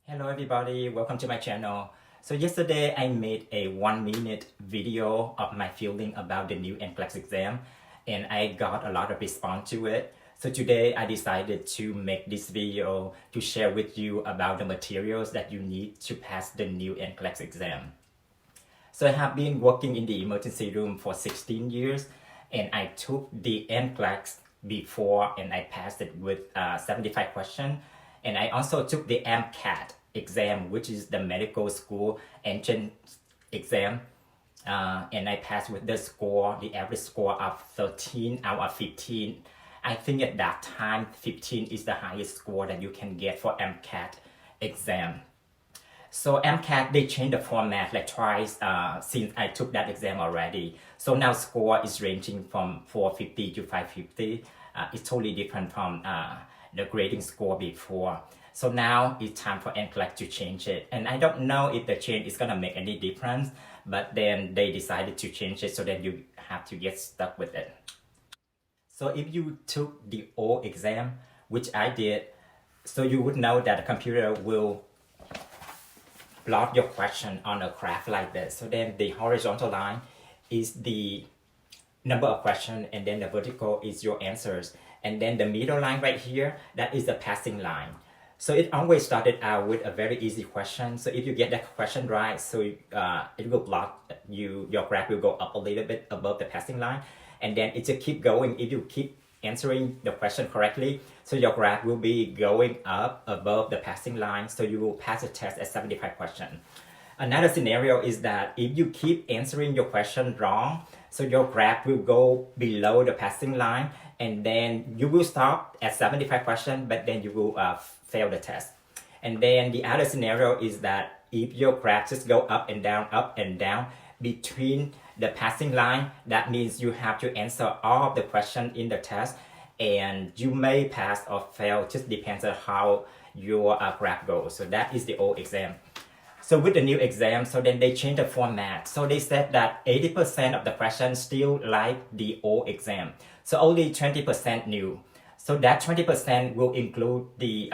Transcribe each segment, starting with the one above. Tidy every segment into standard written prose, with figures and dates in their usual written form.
Hello everybody, welcome to my channel. So yesterday I made a 1-minute video of my feeling about the new NCLEX exam and I got a lot of response to it. So today I decided to make this video to share with you about the materials that you need to pass the new NCLEX exam. So I have been working in the emergency room for 16 years and I took the NCLEX before and I passed it with 75 questions. And I also took the MCAT exam, which is the medical school entrance exam. And I passed with the score, the average score of 13 out of 15. I think at that time, 15 is the highest score that you can get for MCAT exam. So MCAT, they changed the format like twice since I took that exam already. So now score is ranging from 450 to 550. It's totally different from the grading score before. So now it's time for NCLEX to change it. And I don't know if the change is gonna make any difference, but then they decided to change it so that you have to get stuck with it. So if you took the old exam, which I did, so you would know that the computer will plot your question on a graph like this. So then the horizontal line is the number of questions and then the vertical is your answers. And then the middle line right here, that is the passing line. So it always started out with a very easy question. So if you get that question right, so it will plot your graph will go up a little bit above the passing line. And then it just keep going. If you keep answering the question correctly, so your graph will be going up above the passing line. So you will pass the test at 75 questions. Another scenario is that if you keep answering your question wrong, so your graph will go below the passing line and then you will stop at 75 questions, but then you will fail the test. And then the other scenario is that if your graph just go up and down between the passing line, that means you have to answer all of the questions in the test and you may pass or fail, just depends on how your graph goes. So that is the old exam. So with the new exam, so then they changed the format. So they said that 80% of the questions still like the old exam. So only 20% new. So that 20% will include the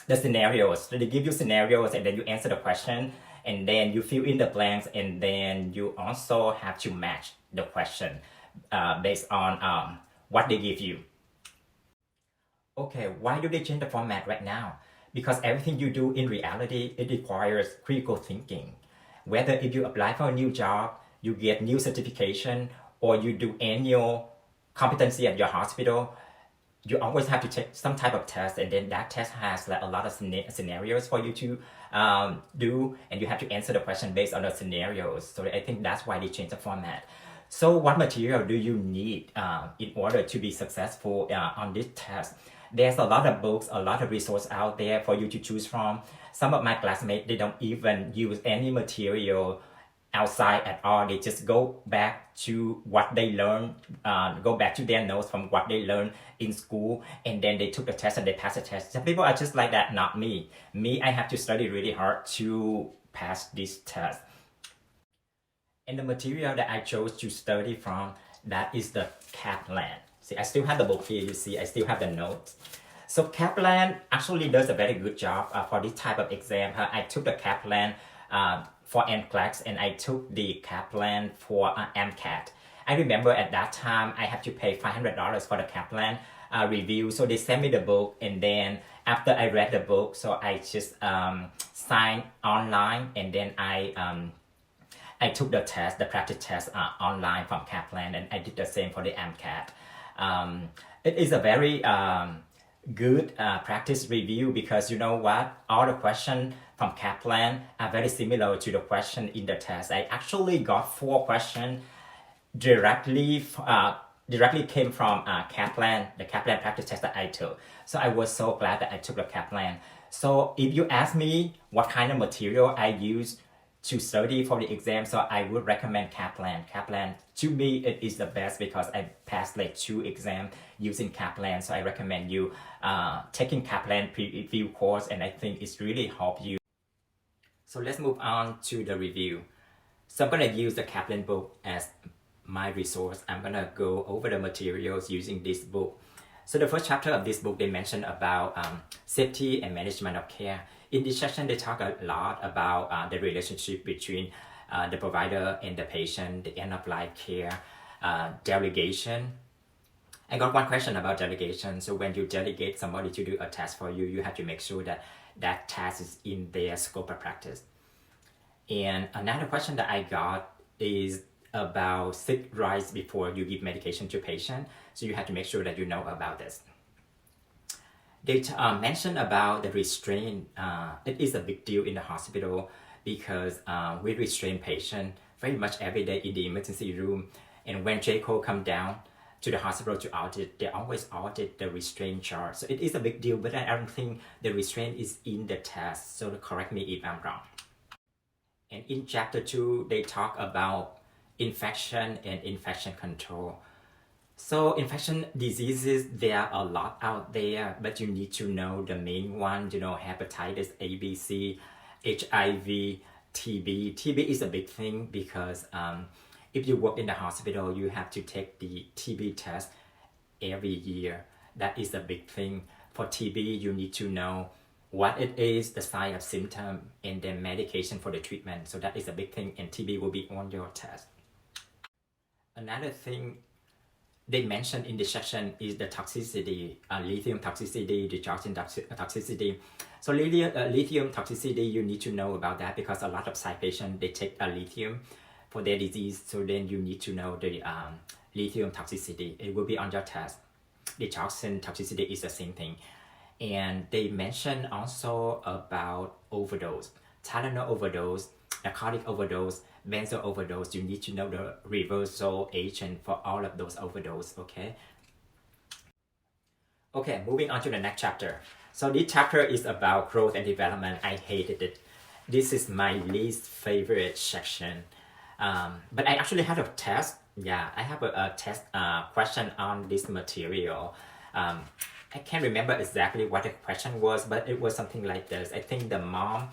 scenarios. So they give you scenarios and then you answer the question and then you fill in the blanks and then you also have to match the question based on what they give you. Okay, why do they change the format right now? Because everything you do in reality, it requires critical thinking. Whether if you apply for a new job, you get new certification, or you do annual competency at your hospital, you always have to take some type of test, and then that test has like a lot of scenarios for you to do, and you have to answer the question based on the scenarios. So I think that's why they changed the format. So what material do you need in order to be successful on this test? There's a lot of books, a lot of resources out there for you to choose from. Some of my classmates, they don't even use any material outside at all. They just go back to what they learned, go back to their notes from what they learned in school, and then they took the test and they passed the test. Some people are just like that, not me. Me, I have to study really hard to pass this test. And the material that I chose to study from, that is the Kaplan. See, I still have the book here, you see, I still have the notes. So Kaplan actually does a very good job for this type of exam. I took the Kaplan for NCLEX and I took the Kaplan for MCAT. I remember at that time I had to pay $500 for the Kaplan review. So they sent me the book and then after I read the book, so I just signed online and then I took the test, the practice test online from Kaplan, and I did the same for the MCAT. It is a very good practice review because you know what? All the questions from Kaplan are very similar to the question in the test. I actually got 4 questions directly came from Kaplan, the Kaplan practice test that I took. So I was so glad that I took the Kaplan. So if you ask me what kind of material I use to study for the exam, so I would recommend Kaplan. Kaplan, to me, it is the best because I passed like 2 exams using Kaplan. So I recommend you taking Kaplan preview course, and I think it's really helped you. So let's move on to the review. So I'm gonna use the Kaplan book as my resource. I'm gonna go over the materials using this book. So the first chapter of this book, they mention about safety and management of care. In this section, they talk a lot about the relationship between the provider and the patient, the end-of-life care, delegation. I got one question about delegation. So when you delegate somebody to do a task for you, you have to make sure that that task is in their scope of practice. And another question that I got is about sick rights before you give medication to patient. So you have to make sure that you know about this. They mentioned about the restraint. It is a big deal in the hospital because we restrain patient very much every day in the emergency room. And when JCO come down to the hospital to audit, they always audit the restraint chart. So it is a big deal, but I don't think the restraint is in the test. So correct me if I'm wrong. And in chapter 2, they talk about infection and infection control. So infection diseases, there are a lot out there, but you need to know the main one, hepatitis A, B, C, HIV, TB. TB is a big thing because if you work in the hospital, you have to take the TB test every year. That is a big thing. For TB, you need to know what it is, the sign of symptom, and then medication for the treatment. So that is a big thing, and TB will be on your test. Another thing they mentioned in this section is the toxicity, lithium toxicity, digoxin toxicity. So lithium toxicity, you need to know about that because a lot of psych patients, they take lithium for their disease. So then you need to know the lithium toxicity. It will be on your test. Digoxin toxicity is the same thing. And they mentioned also about overdose, Tylenol overdose, narcotic overdose, benzo overdose. You need to know the reversal agent for all of those overdose, okay? Okay, moving on to the next chapter. So this chapter is about growth and development. I hated it. This is my least favorite section. But I actually had a test. Yeah, I have a test question on this material. I can't remember exactly what the question was, but it was something like this. I think the mom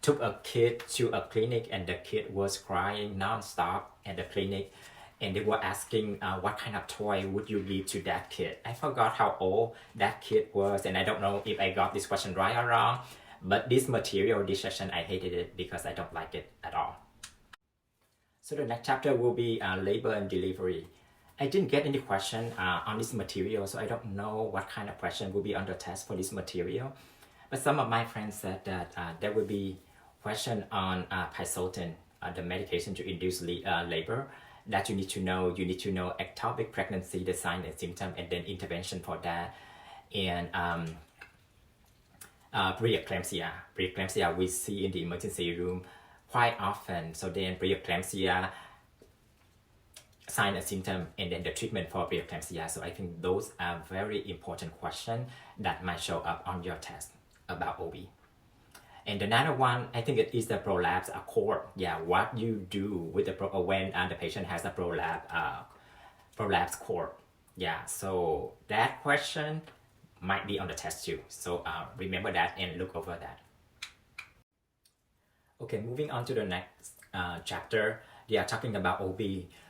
took a kid to a clinic and the kid was crying non-stop at the clinic, and they were asking what kind of toy would you give to that kid. I forgot how old that kid was, and I don't know if I got this question right or wrong, but this material, this session, I hated it because I don't like it at all. So the next chapter will be labor and delivery. I didn't get any question on this material, so I don't know what kind of question will be on the test for this material. But some of my friends said that there will be question on Pitocin, the medication to induce labor, that you need to know. You need to know ectopic pregnancy, the sign and symptom, and then intervention for that. And preeclampsia. Preeclampsia we see in the emergency room quite often. So then preeclampsia, sign and symptom, and then the treatment for preeclampsia. So I think those are very important questions that might show up on your test about OB. And another one, I think it is the prolapse cord. Yeah, what you do with the when the patient has a prolapse cord. Yeah, so that question might be on the test too. So remember that and look over that. Okay, moving on to the next chapter. They are talking about OB.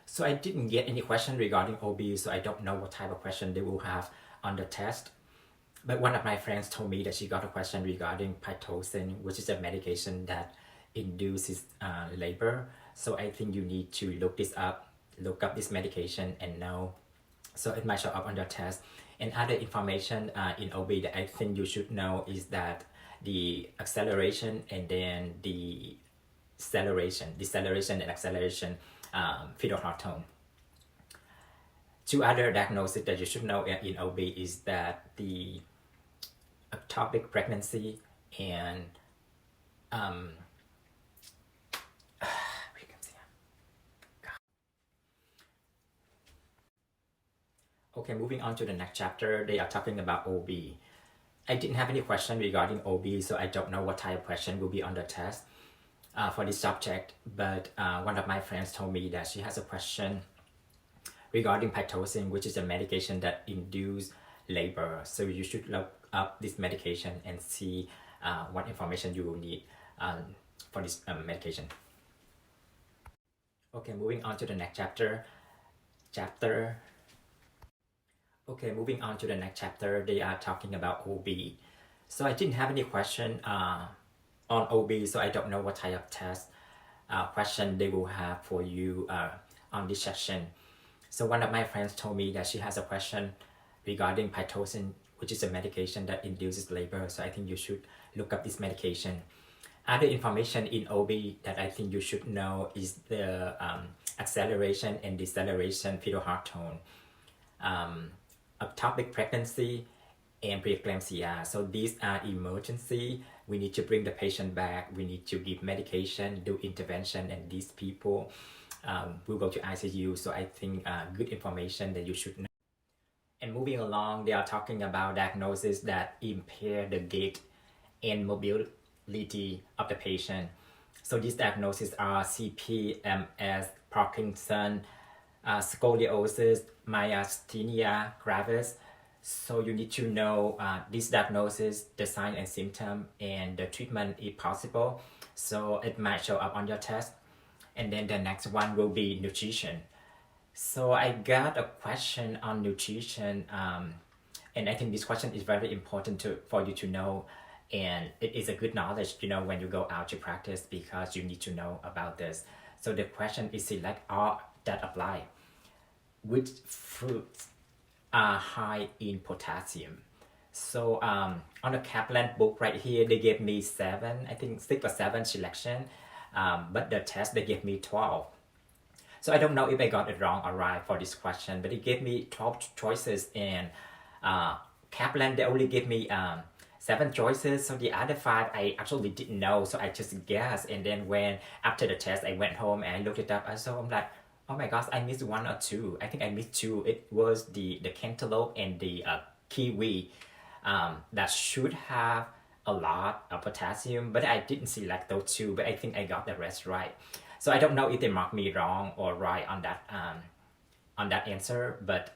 So I didn't get any question regarding OB, so I don't know what type of question they will have on the test. But one of my friends told me that she got a question regarding Pitocin, which is a medication that induces labor. So I think you need to look up this medication and know. So it might show up on your test. And other information in OB that I think you should know is that the acceleration and then the deceleration and acceleration fetal heart tone. Two other diagnoses that you should know in OB is that the ectopic pregnancy and okay, moving on to the next chapter, they are talking about OB. I didn't have any question regarding OB, so I don't know what type of question will be on the test for this subject, but one of my friends told me that she has a question regarding Pitocin, which is a medication that induces labor. So you should look up this medication and see what information you will need for this medication. Okay, moving on to the next chapter. Okay, moving on to the next chapter, they are talking about OB. So I didn't have any question on OB, so I don't know what type of test question they will have for you on this section. So one of my friends told me that she has a question regarding Pitocin, which is a medication that induces labor. So I think you should look up this medication. Other information in OB that I think you should know is the acceleration and deceleration fetal heart tone, ectopic pregnancy, and preeclampsia. So these are emergency. We need to bring the patient back. We need to give medication, do intervention, and these people will go to ICU. So I think good information that you should know. And moving along, they are talking about diagnosis that impair the gait and mobility of the patient. So these diagnoses are CPMS, Parkinson, scoliosis, myasthenia gravis. So you need to know this diagnosis, the sign and symptom, and the treatment if possible. So it might show up on your test. And then the next one will be nutrition. So I got a question on nutrition, and I think this question is very important for you to know, and it is a good knowledge, when you go out to practice, because you need to know about this. So the question is select all that apply. Which fruits are high in potassium? So on the Kaplan book right here, they gave me 7, I think 6 or 7 selection, but the test they gave me 12. So I don't know if I got it wrong or right for this question, but it gave me 12 choices, and Kaplan, they only gave me 7 choices. So the other 5 I actually didn't know, so I just guessed. And then when after the test I went home and I looked it up, and so I'm like, oh my gosh, I missed 1 or 2. I think I missed 2. It was the cantaloupe and the kiwi that should have a lot of potassium, but I didn't select those 2, but I think I got the rest right. So I don't know if they marked me wrong or right on that answer, but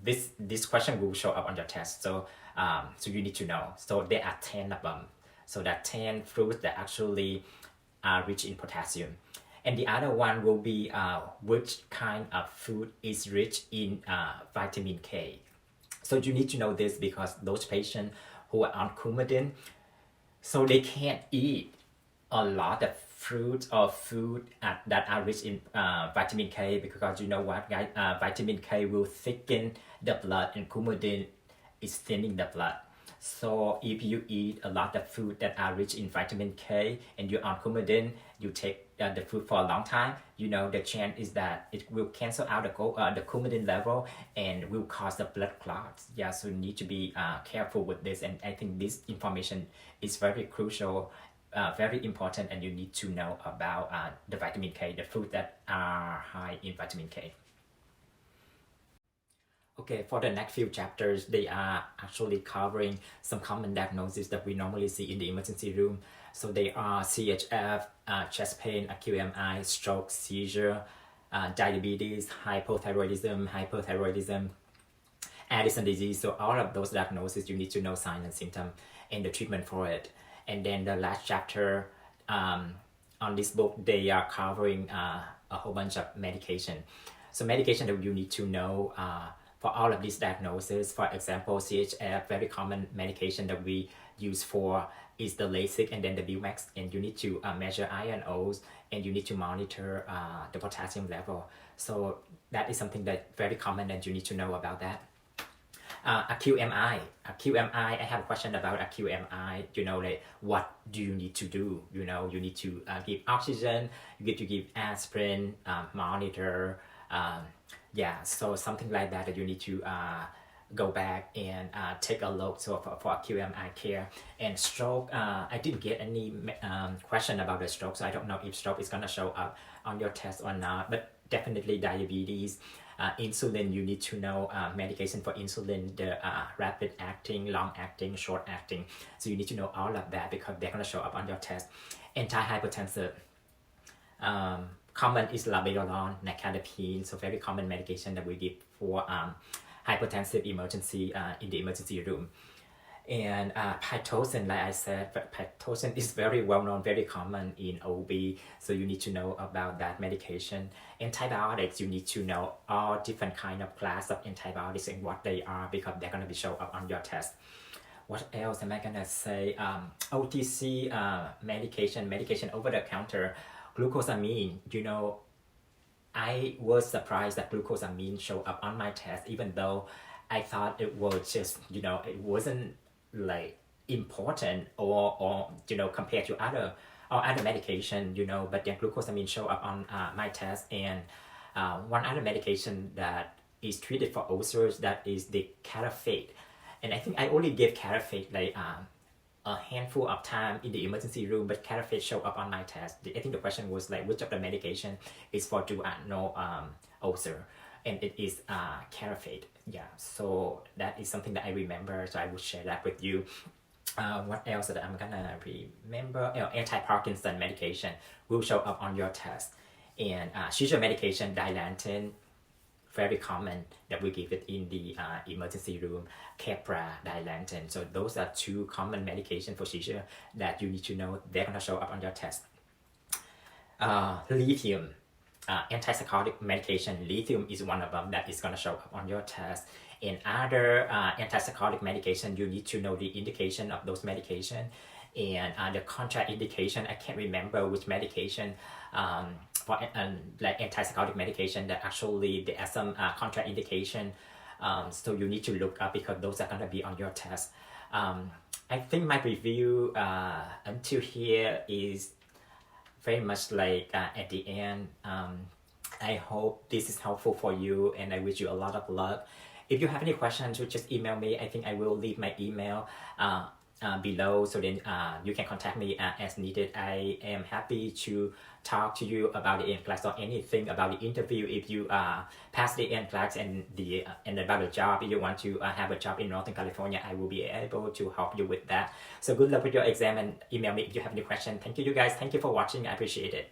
this question will show up on your test. So so you need to know. So there are 10 of them. So that 10 fruits that actually are rich in potassium. And the other one will be which kind of food is rich in vitamin K. So you need to know this because those patients who are on Coumadin, so they can't eat a lot of fruits or food that are rich in vitamin K, because you know what, guys, vitamin K will thicken the blood, and Coumadin is thinning the blood. So if you eat a lot of food that are rich in vitamin K and you're on Coumadin, you take the food for a long time, the chance is that it will cancel out the Coumadin level and will cause the blood clots. Yeah, so you need to be careful with this, and I think this information is very crucial, very important, and you need to know about the vitamin K, the food that are high in vitamin K. Okay, for the next few chapters, they are actually covering some common diagnoses that we normally see in the emergency room. So they are CHF, chest pain, acute MI, stroke, seizure, diabetes, hypothyroidism, Addison disease. So all of those diagnoses, you need to know sign and symptom and the treatment for it. And then the last chapter on this book, they are covering a whole bunch of medication. So medication that you need to know for all of these diagnoses. For example, CHF, very common medication that we use for is the Lasix and then the Bumax, and you need to measure INOs, and you need to monitor the potassium level. So that is something that very common, and you need to know about that. Acute MI, I have a question about acute MI. Like what do you need to do? You need to give oxygen, you get to give aspirin, monitor, so something like that you need to go back and take a look. So for acute MI care. And stroke, I didn't get any question about the stroke, so I don't know if stroke is gonna show up on your test or not, but definitely diabetes. Insulin, you need to know medication for insulin, the rapid acting, long acting, short acting. So you need to know all of that because they're gonna show up on your test. Antihypertensive, common is labetalol, nicardipine, so very common medication that we give for hypertensive emergency in the emergency room. And Pitocin, like I said, Pitocin is very well known, very common in OB, so you need to know about that medication. Antibiotics, you need to know all different kind of class of antibiotics and what they are, because they're gonna be show up on your test. What else am I gonna say? OTC medication over the counter, glucosamine. I was surprised that glucosamine showed up on my test, even though I thought it was just, it wasn't like important or compared to other medication, but then glucosamine showed up on my test. And one other medication that is treated for ulcers, that is the caliphate. And I think I only gave caliphate like a handful of time in the emergency room, but caliphate showed up on my test. I think the question was like, which of the medication is for duodenal ulcer, and it is caliphate. Yeah, so that is something that I remember, so I would share that with you. What else that I'm gonna remember? Anti-Parkinson medication will show up on your test, and seizure medication, Dilantin, very common that we give it in the emergency room, Kaplan, Dilantin. So those are two common medication for seizure that you need to know. They're gonna show up on your test. Lithium, antipsychotic medication. Lithium is one of them that is gonna show up on your test. And other antipsychotic medication, you need to know the indication of those medication and the contraindication. I can't remember which medication for like antipsychotic medication that actually there are some contraindication. So you need to look up, because those are gonna be on your test. I think my review until here is very much like at the end. I hope this is helpful for you, and I wish you a lot of luck. If you have any questions, you just email me. I think I will leave my email below, so then you can contact me as needed. I am happy to talk to you about the NCLEX or anything about the interview. If you pass the NCLEX and about the job, if you want to have a job in Northern California, I will be able to help you with that. So good luck with your exam, and email me if you have any questions. Thank you, you guys. Thank you for watching. I appreciate it.